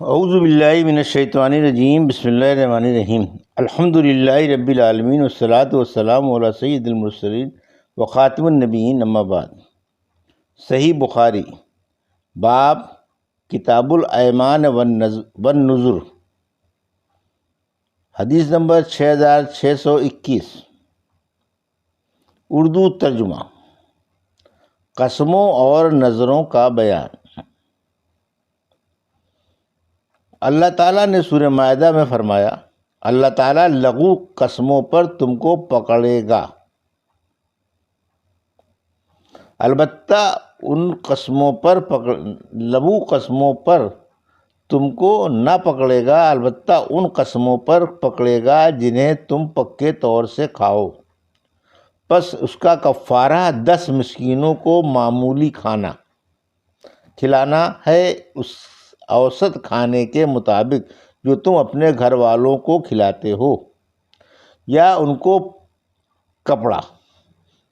اعوذ باللہ من الشیطان الرجیم، بسم اللہ الرحمن الرحیم۔ الحمد للہ رب العالمین والصلاة والسلام علی سید المرسلین وخاتم النبیین، اما بعد۔ صحیح بخاری، باب کتاب الایمان والنذر، حدیث نمبر 6621۔ اردو ترجمہ، قسموں اور نذروں کا بیان۔ اللہ تعالیٰ نے سورہ مائدہ میں فرمایا، اللہ تعالیٰ لغو قسموں پر تم کو پکڑے گا، البتہ ان قسموں پر لغو قسموں پر تم کو نہ پکڑے گا، البتہ ان قسموں پر پکڑے گا جنہیں تم پکے طور سے کھاؤ۔ پس اس کا کفارہ 10 مسکینوں کو معمولی کھانا کھلانا ہے، اس اوسط کھانے کے مطابق جو تم اپنے گھر والوں کو کھلاتے ہو، یا ان کو کپڑا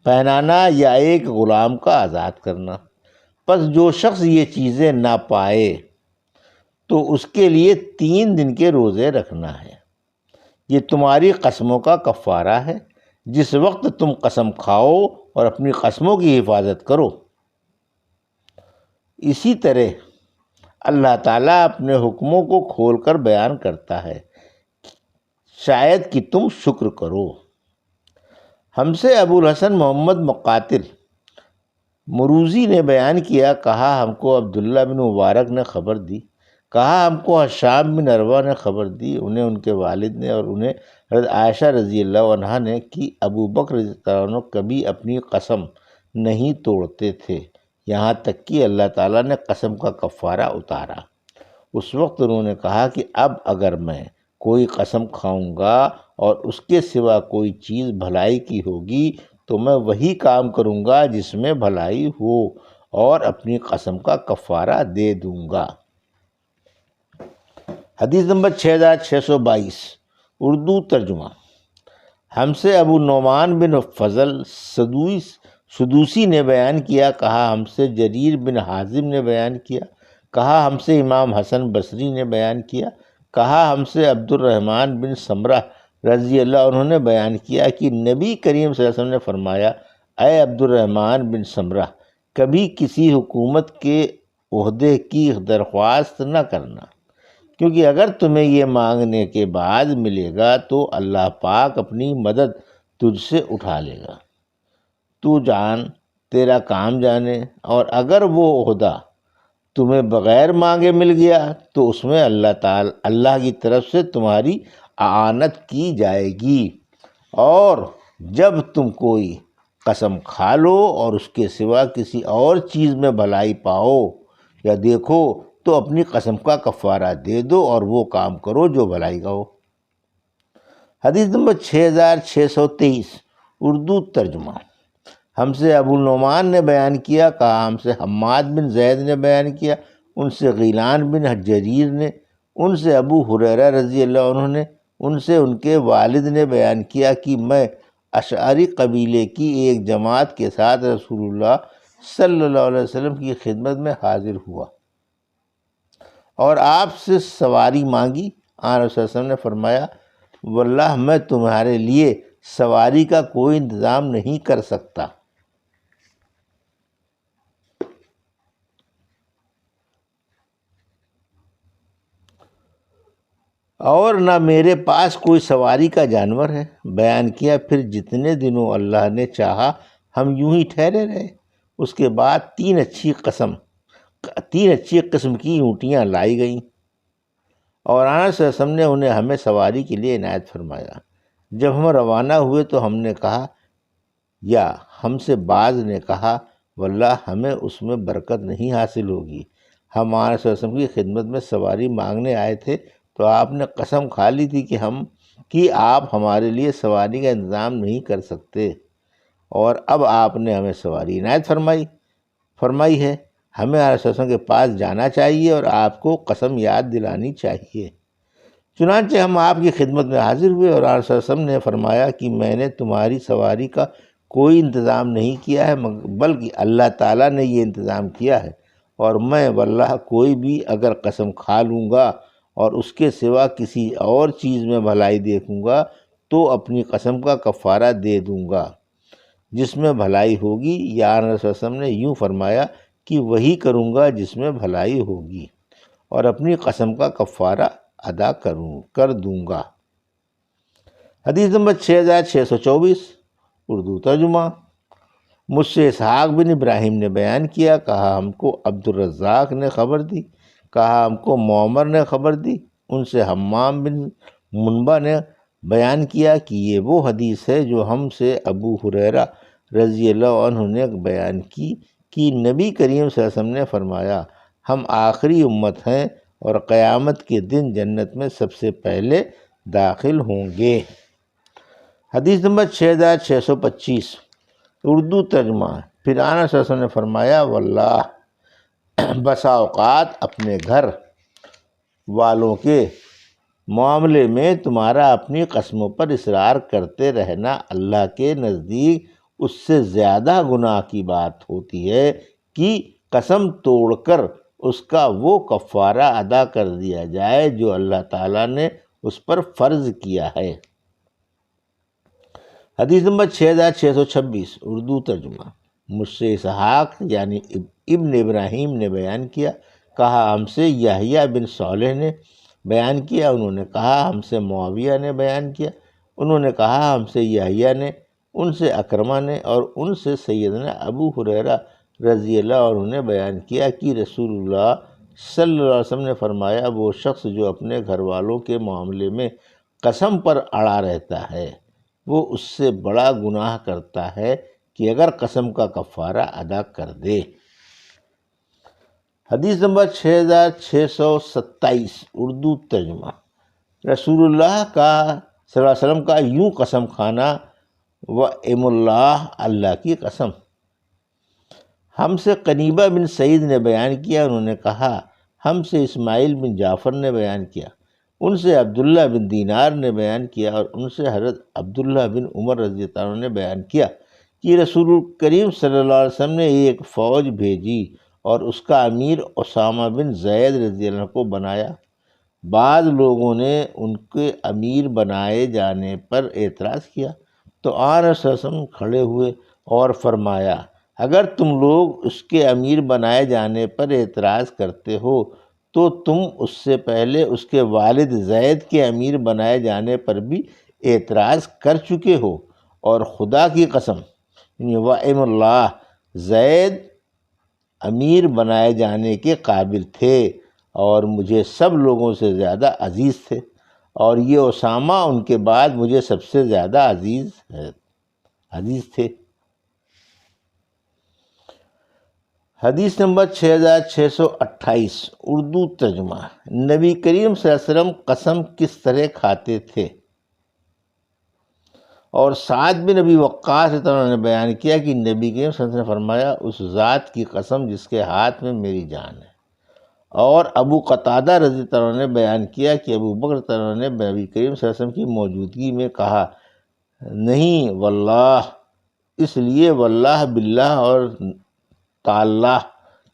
پہنانا یا ایک غلام کا آزاد کرنا۔ پس جو شخص یہ چیزیں نہ پائے تو اس کے لیے 3 دن کے روزے رکھنا ہے، یہ تمہاری قسموں کا کفارہ ہے جس وقت تم قسم کھاؤ، اور اپنی قسموں کی حفاظت کرو۔ اسی طرح اللہ تعالیٰ اپنے حکموں کو کھول کر بیان کرتا ہے، شاید کہ تم شکر کرو۔ ہم سے ابو الحسن محمد مقاتل مروزی نے بیان کیا، کہا ہم کو عبداللہ بن مبارک نے خبر دی، کہا ہم کو حشام بن عروہ نے خبر دی، انہیں ان کے والد نے، اور انہیں حضرت عائشہ رضی اللہ عنہا نے، کہ ابو بکر رضی اللہ عنہ کبھی اپنی قسم نہیں توڑتے تھے، یہاں تک کہ اللہ تعالیٰ نے قسم کا کفارہ اتارا۔ اس وقت انہوں نے کہا کہ اب اگر میں کوئی قسم کھاؤں گا اور اس کے سوا کوئی چیز بھلائی کی ہوگی تو میں وہی کام کروں گا جس میں بھلائی ہو، اور اپنی قسم کا کفارہ دے دوں گا۔ حدیث نمبر 6622۔ اردو ترجمہ، ہم سے ابو نعمان بن فضل سدوسی نے بیان کیا، کہا ہم سے جریر بن حازم نے بیان کیا، کہا ہم سے امام حسن بصری نے بیان کیا، کہا ہم سے عبد الرحمن بن سمرہ رضی اللہ عنہ نے بیان کیا کہ نبی کریم صلی اللہ علیہ وسلم نے فرمایا، اے عبد الرحمن بن سمرہ، کبھی کسی حکومت کے عہدے کی درخواست نہ کرنا، کیونکہ اگر تمہیں یہ مانگنے کے بعد ملے گا تو اللہ پاک اپنی مدد تجھ سے اٹھا لے گا، تو جان تیرا کام جانے، اور اگر وہ عہدہ تمہیں بغیر مانگے مل گیا تو اس میں اللہ کی طرف سے تمہاری اعانت کی جائے گی۔ اور جب تم کوئی قسم کھا لو اور اس کے سوا کسی اور چیز میں بھلائی پاؤ یا دیکھو تو اپنی قسم کا کفارہ دے دو اور وہ کام کرو جو بھلائی کا ہو۔ حدیث نمبر 6623۔ اردو ترجمہ، ہم سے ابو نعمان نے بیان کیا، کہا ہم سے حماد بن زید نے بیان کیا، ان سے غیلان بن جریر نے، ان سے ابو ہریرہ رضی اللہ عنہ نے، ان سے ان کے والد نے بیان کیا کہ میں اشعری قبیلے کی ایک جماعت کے ساتھ رسول اللہ صلی اللہ علیہ وسلم کی خدمت میں حاضر ہوا اور آپ سے سواری مانگی۔ آن رسول اللہ علیہ وسلم نے فرمایا، واللہ میں تمہارے لیے سواری کا کوئی انتظام نہیں کر سکتا، اور نہ میرے پاس کوئی سواری کا جانور ہے۔ بیان کیا، پھر جتنے دنوں اللہ نے چاہا ہم یوں ہی ٹھہرے رہے۔ اس کے بعد 3 اچھی قسم کی اونٹیاں لائی گئیں، اور آن صلی اللہ علیہ وسلم نے انہیں ہمیں سواری کے لیے عنایت فرمایا۔ جب ہم روانہ ہوئے تو ہم نے کہا، یا ہم سے بعض نے کہا، واللہ ہمیں اس میں برکت نہیں حاصل ہوگی، ہم آن صلی اللہ علیہ وسلم کی خدمت میں سواری مانگنے آئے تھے تو آپ نے قسم کھا لی تھی کہ آپ ہمارے لیے سواری کا انتظام نہیں کر سکتے، اور اب آپ نے ہمیں سواری عنایت فرمائی ہے، ہمیں آن صلی اللہ علیہ وسلم کے پاس جانا چاہیے اور آپ کو قسم یاد دلانی چاہیے۔ چنانچہ ہم آپ کی خدمت میں حاضر ہوئے، اور آن صلی اللہ علیہ وسلم نے فرمایا کہ میں نے تمہاری سواری کا کوئی انتظام نہیں کیا ہے، بلکہ اللہ تعالیٰ نے یہ انتظام کیا ہے، اور میں واللہ کوئی بھی اگر قسم کھا لوں گا اور اس کے سوا کسی اور چیز میں بھلائی دیکھوں گا تو اپنی قسم کا کفارہ دے دوں گا جس میں بھلائی ہوگی، یا رسول اللہ صلی اللہ علیہ وسلم نے یوں فرمایا کہ وہی کروں گا جس میں بھلائی ہوگی، اور اپنی قسم کا کفارہ ادا کر دوں گا۔ حدیث نمبر 6624 اردو ترجمہ۔ مجھ سے اسحاق بن ابراہیم نے بیان کیا، کہا ہم کو عبد الرزاق نے خبر دی، کہا ہم کو معمر نے خبر دی، ان سے حمام بن منبع نے بیان کیا کہ یہ وہ حدیث ہے جو ہم سے ابو ہریرہ رضی اللہ عنہ نے بیان کی کہ نبی کریم صلی اللہ علیہ وسلم نے فرمایا، ہم آخری امت ہیں اور قیامت کے دن جنت میں سب سے پہلے داخل ہوں گے۔ حدیث نمبر 6625 اردو ترجمہ۔ پھر آنا صلی اللہ علیہ وسلم نے فرمایا، واللہ بسا اوقات اپنے گھر والوں کے معاملے میں تمہارا اپنی قسموں پر اصرار کرتے رہنا اللہ کے نزدیک اس سے زیادہ گناہ کی بات ہوتی ہے کہ قسم توڑ کر اس کا وہ کفارہ ادا کر دیا جائے جو اللہ تعالیٰ نے اس پر فرض کیا ہے۔ حدیث نمبر 6626 اردو ترجمہ۔ مجھ سے اسحاق یعنی ابن ابراہیم نے بیان کیا، کہا ہم سے یحییٰ بن صالح نے بیان کیا، انہوں نے کہا ہم سے معاویہ نے بیان کیا، انہوں نے کہا ہم سے یحییٰ نے، ان سے اکرمہ نے، اور ان سے سیدنا ابو ہریرہ رضی اللہ عنہ نے بیان کیا کہ رسول اللہ صلی اللہ علیہ وسلم نے فرمایا، وہ شخص جو اپنے گھر والوں کے معاملے میں قسم پر اڑا رہتا ہے وہ اس سے بڑا گناہ کرتا ہے کہ اگر قسم کا کفارہ ادا کر دے۔ حدیث نمبر 6627 اردو ترجمہ۔ رسول اللہ کا صلی اللہ علیہ وسلم کا یوں قسم کھانا، و ایم اللہ، اللہ کی قسم۔ ہم سے قنیبہ بن سعید نے بیان کیا، انہوں نے کہا ہم سے اسماعیل بن جعفر نے بیان کیا، ان سے عبداللہ بن دینار نے بیان کیا، اور ان سے حضرت عبداللہ بن عمر رضی اللہ عنہ نے بیان کیا کہ رسول کریم صلی اللہ علیہ وسلم نے ایک فوج بھیجی اور اس کا امیر اسامہ بن زید رضی اللہ عنہ کو بنایا۔ بعض لوگوں نے ان کے امیر بنائے جانے پر اعتراض کیا تو آن رسول اللہ علیہ وسلم کھڑے ہوئے اور فرمایا، اگر تم لوگ اس کے امیر بنائے جانے پر اعتراض کرتے ہو تو تم اس سے پہلے اس کے والد زید کے امیر بنائے جانے پر بھی اعتراض کر چکے ہو، اور خدا کی قسم وَأَيْمُ اللہ، زید امیر بنائے جانے کے قابل تھے اور مجھے سب لوگوں سے زیادہ عزیز تھے، اور یہ اسامہ ان کے بعد مجھے سب سے زیادہ عزیز تھے۔ حدیث نمبر 6628 اردو ترجمہ۔ نبی کریم صلی اللہ علیہ وسلم قسم کس طرح کھاتے تھے؟ اور سعد بن ابی وقاص رضی اللہ عنہ نے بیان کیا کہ نبی کریم صلی اللہ علیہ وسلم نے فرمایا، اس ذات کی قسم جس کے ہاتھ میں میری جان ہے۔ اور ابو قتادہ رضی اللہ عنہ نے بیان کیا کہ ابو بکر رضی اللہ عنہ نے نبی کریم صلی اللہ علیہ وسلم کی موجودگی میں کہا، نہیں واللہ، اس لیے واللہ باللہ اور تعالیٰ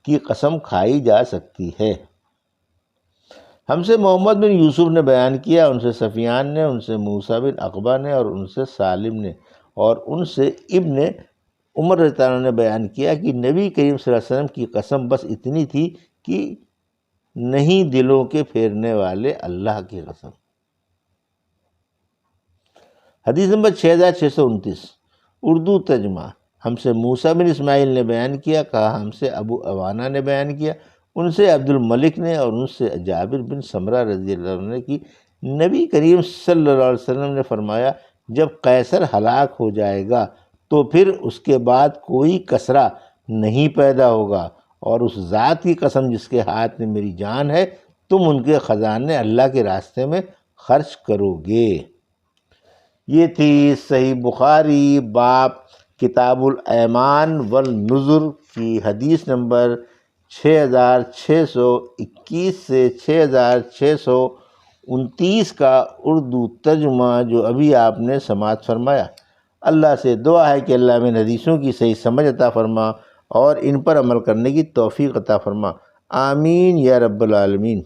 کی قسم کھائی جا سکتی ہے۔ ہم سے محمد بن یوسف نے بیان کیا، ان سے سفیان نے، ان سے موسیٰ بن عقبہ نے، اور ان سے سالم نے، اور ان سے ابن عمر رضی اللہ عنہ نے بیان کیا کہ نبی کریم صلی اللہ علیہ وسلم کی قسم بس اتنی تھی کہ نہیں دلوں کے پھیرنے والے اللہ کی قسم۔ حدیث نمبر 6629 اردو ترجمہ۔ ہم سے موسیٰ بن اسماعیل نے بیان کیا، کہا ہم سے ابو عوانہ نے بیان کیا، ان سے عبد الملک نے، اور ان سے جابر بن سمرہ رضی اللہ عنہ نے کہ نبی کریم صلی اللہ علیہ وسلم نے فرمایا، جب قیصر ہلاک ہو جائے گا تو پھر اس کے بعد کوئی کسرہ نہیں پیدا ہوگا، اور اس ذات کی قسم جس کے ہاتھ میں میری جان ہے، تم ان کے خزانے اللہ کے راستے میں خرچ کرو گے۔ یہ تھی صحیح بخاری باب کتاب الایمان والنذر کی حدیث نمبر 6621 سے 6629 کا اردو ترجمہ جو ابھی آپ نے سماعت فرمایا۔ اللہ سے دعا ہے کہ اللہ میں حدیثوں کی صحیح سمجھ عطا فرما اور ان پر عمل کرنے کی توفیق عطا فرما، آمین یا رب العالمین۔